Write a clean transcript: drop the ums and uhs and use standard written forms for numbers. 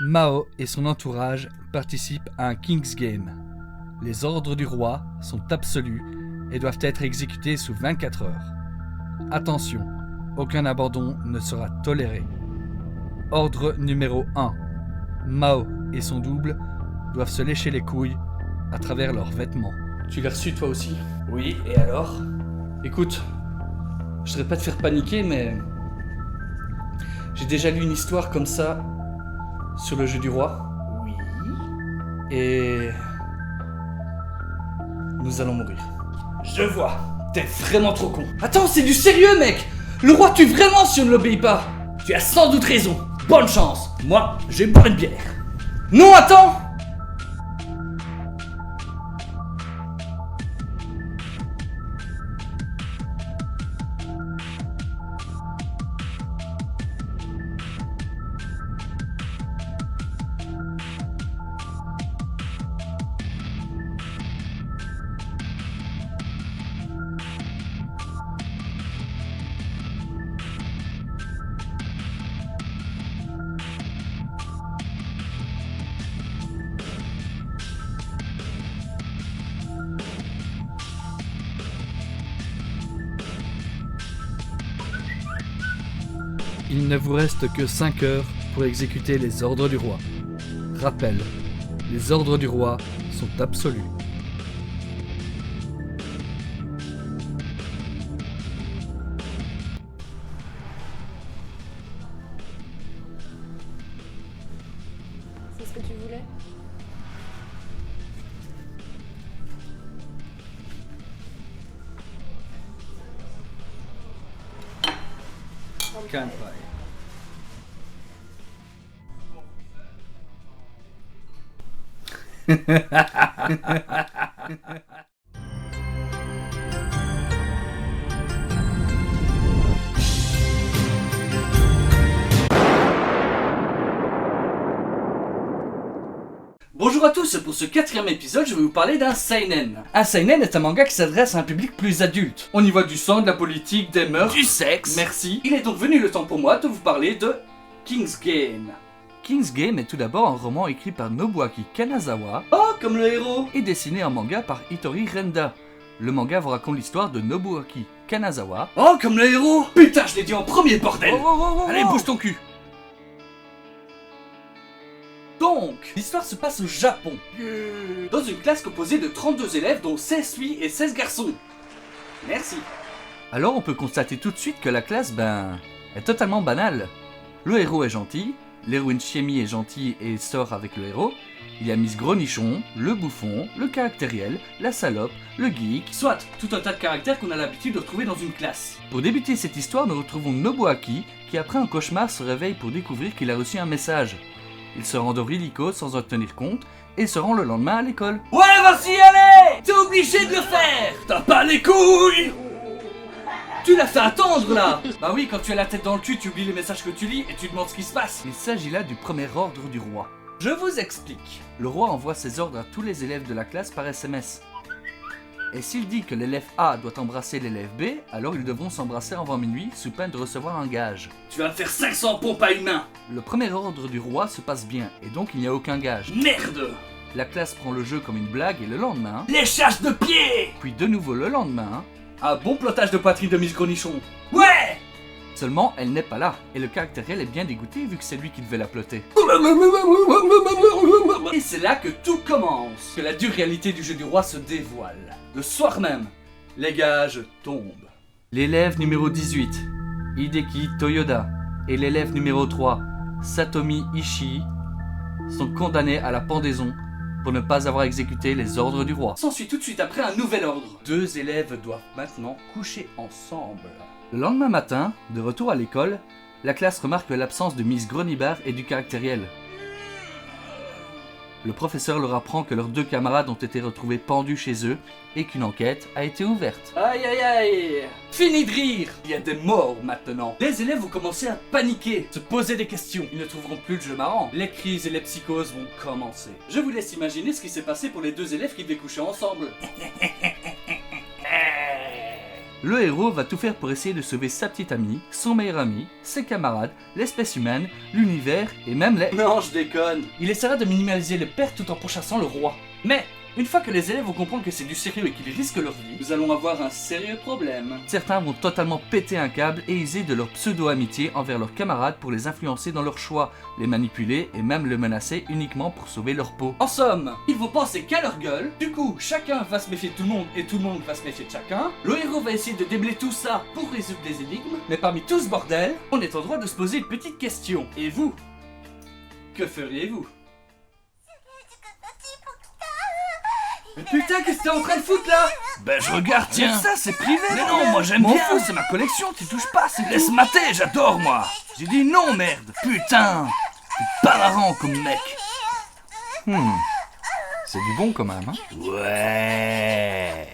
Mao et son entourage participent à un King's Game. Les ordres du roi sont absolus et doivent être exécutés sous 24 heures. Attention, aucun abandon ne sera toléré. Ordre numéro 1. Mao et son double doivent se lécher les couilles à travers leurs vêtements. Tu l'as reçu toi aussi? Oui, et alors? Écoute, je voudrais pas te faire paniquer, mais j'ai déjà lu une histoire comme ça sur le jeu du roi. Oui. Et nous allons mourir. Je vois, t'es vraiment trop con. Attends, c'est du sérieux, mec! Le roi tue vraiment si on ne l'obéit pas. Tu as sans doute raison. Bonne chance. Moi, je vais boire une bière. Non, attends! Il ne vous reste que 5 heures pour exécuter les ordres du roi. Rappel, les ordres du roi sont absolus. C'est ce que tu voulais? Can't buy. Bonjour à tous, pour ce 4e épisode, je vais vous parler d'un seinen. Un seinen est un manga qui s'adresse à un public plus adulte. On y voit du sang, de la politique, des meurtres, du sexe. Merci. Il est donc venu le temps pour moi de vous parler de King's Game. King's Game est tout d'abord un roman écrit par Nobuaki Kanazawa Oh, comme le héros. et dessiné en manga par Hitori Renda. Le manga vous raconte l'histoire de Nobuaki Kanazawa. Oh, comme le héros. Putain, je l'ai dit en premier, bordel. Allez, bouge bouge ton cul. Donc, l'histoire se passe au Japon. Dans une classe composée de 32 élèves, dont 16 filles et 16 garçons. Merci. Alors on peut constater tout de suite que la classe, est totalement banale. Le héros est gentil, l'héroïne Chimie est gentille et sort avec le héros. Il y a Miss Grenichon, le bouffon, le caractériel, la salope, le geek. Soit, tout un tas de caractères qu'on a l'habitude de retrouver dans une classe. Pour débuter cette histoire, nous retrouvons Nobuaki qui après un cauchemar se réveille pour découvrir qu'il a reçu un message. Il se rend au illico sans en tenir compte et se rend le lendemain à l'école. Ouais, vas-y, allez. T'es obligé de le faire. T'as pas les couilles. Tu l'as fait attendre, là. Bah oui, quand tu as la tête dans le cul, tu oublies les messages que tu lis et tu demandes ce qui se passe. Il s'agit là du premier ordre du roi. Je vous explique. Le roi envoie ses ordres à tous les élèves de la classe par SMS. Et s'il dit que l'élève A doit embrasser l'élève B, alors ils devront s'embrasser avant minuit sous peine de recevoir un gage. Tu vas me faire 500 pompes à une main. Le premier ordre du roi se passe bien et donc il n'y a aucun gage. Merde. La classe prend le jeu comme une blague et le lendemain, Les chasses de pied. puis de nouveau le lendemain, Un bon plotage de poitrine de Miss Grenichon. Ouais. seulement elle n'est pas là et le caractériel est bien dégoûté vu que c'est lui qui devait la plotter. Et c'est là que tout commence, que la dure réalité du jeu du roi se dévoile. Le soir même, les gages tombent. L'élève numéro 18, Hideki Toyoda, et l'élève numéro 3, Satomi Ishii, sont condamnés à la pendaison pour ne pas avoir exécuté les ordres du roi. S'ensuit tout de suite après un nouvel ordre. 2 élèves doivent maintenant coucher ensemble. Le lendemain matin, de retour à l'école, la classe remarque l'absence de Miss Gronibar et du caractériel. Le professeur leur apprend que leurs 2 camarades ont été retrouvés pendus chez eux et qu'une enquête a été ouverte. Aïe aïe aïe. Fini de rire. Il y a des morts maintenant. Les élèves vont commencer à paniquer, se poser des questions. Ils ne trouveront plus le jeu marrant. Les crises et les psychoses vont commencer. Je vous laisse imaginer ce qui s'est passé pour les 2 élèves qui devaient coucher ensemble. Le héros va tout faire pour essayer de sauver sa petite amie, son meilleur ami, ses camarades, l'espèce humaine, l'univers et même les... Non, je déconne. Il essaiera de minimaliser les pertes tout en pourchassant le roi. Mais, une fois que les élèves vont comprendre que c'est du sérieux et qu'ils risquent leur vie, nous allons avoir un sérieux problème. Certains vont totalement péter un câble et user de leur pseudo-amitié envers leurs camarades pour les influencer dans leurs choix, les manipuler et même le menacer uniquement pour sauver leur peau. En somme, ils vont penser qu'à leur gueule, du coup, chacun va se méfier de tout le monde et tout le monde va se méfier de chacun. Le héros va essayer de déblayer tout ça pour résoudre des énigmes, mais parmi tout ce bordel, on est en droit de se poser une petite question. Et vous, que feriez-vous? Mais putain, qu'est-ce que t'es en train de foutre là? Ben je regarde, tiens. Ça, c'est privé. Mais non, moi j'aime M'en bien. fous, c'est ma collection, tu touches pas, c'est Laisse tout. mater, j'adore moi. J'ai dit non, merde. Putain, t'es pas marrant comme mec. C'est du bon quand même, hein. Ouais.